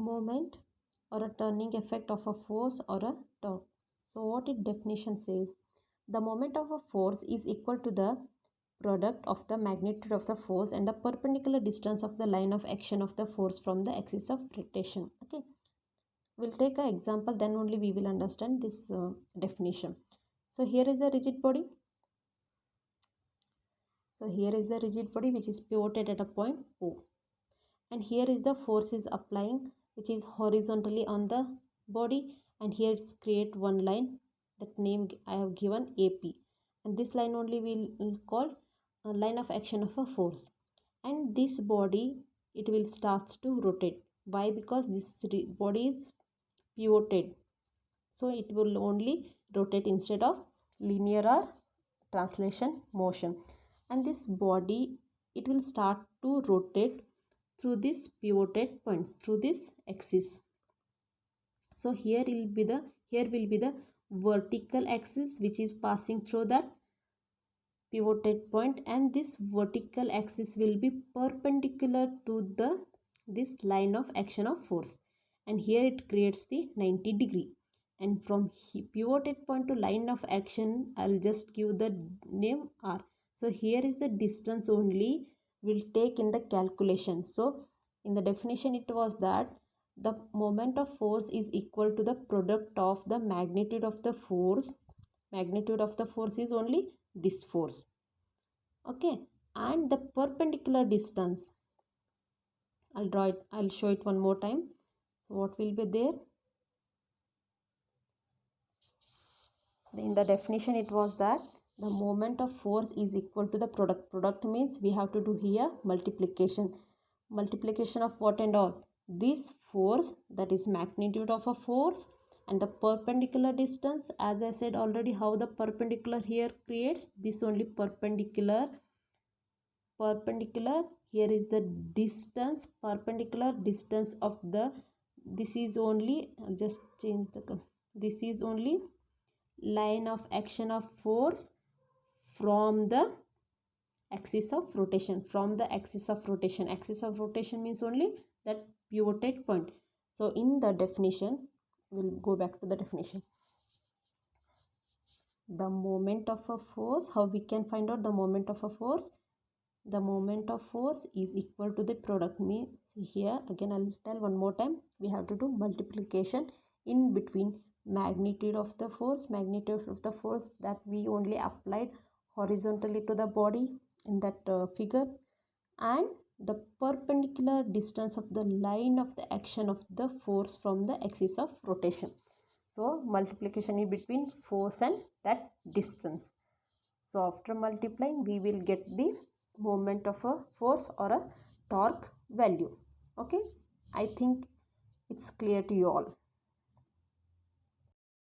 moment or a turning effect of a force or a torque. So what its definition says, the moment of a force is equal to the product of the magnitude of the force and the perpendicular distance of the line of action of the force from the axis of rotation. Okay, we'll take an example, then only we will understand this definition. So here is a rigid body. So here is the rigid body which is pivoted at a point O, and here is the force is applying which is horizontally on the body, and here it's create one line, that name I have given AP, and this line only will call a line of action of a force. And this body, it will starts to rotate. Why? Because this body is pivoted, so it will only rotate instead of linear or translation motion. And this body, it will start to rotate through this pivoted point, through this axis. So here will be the vertical axis which is passing through that pivoted point, and this vertical axis will be perpendicular to this line of action of force, and here it creates the 90-degree. And from pivoted point to line of action, I'll just give the name R. So here is the distance only we'll take in the calculation. So in the definition it was that the moment of force is equal to the product of the magnitude of the force. Magnitude of the force is only this force. Okay, and the perpendicular distance, I'll draw it, I'll show it one more time. So what will be there? In the definition it was that the moment of force is equal to the product. Product means we have to do here multiplication. Multiplication of what and all? This force, that is magnitude of a force, and the perpendicular distance. As I said already, how the perpendicular here creates this only perpendicular. Here is the distance, perpendicular distance of the, this is only, I'll just change the, this is only line of action of force from the axis of rotation. From the axis of rotation, axis of rotation means only that pivoted point. So in the definition, we'll go back to the definition. The moment of a force, how we can find out the moment of a force? The moment of force is equal to the product. Means here again I'll tell one more time, we have to do multiplication in between magnitude of the force that we only applied horizontally to the body in that figure, and the perpendicular distance of the line of the action of the force from the axis of rotation. So multiplication in between force and that distance. So after multiplying, we will get the moment of a force or a torque value. Okay, I think it's clear to you all.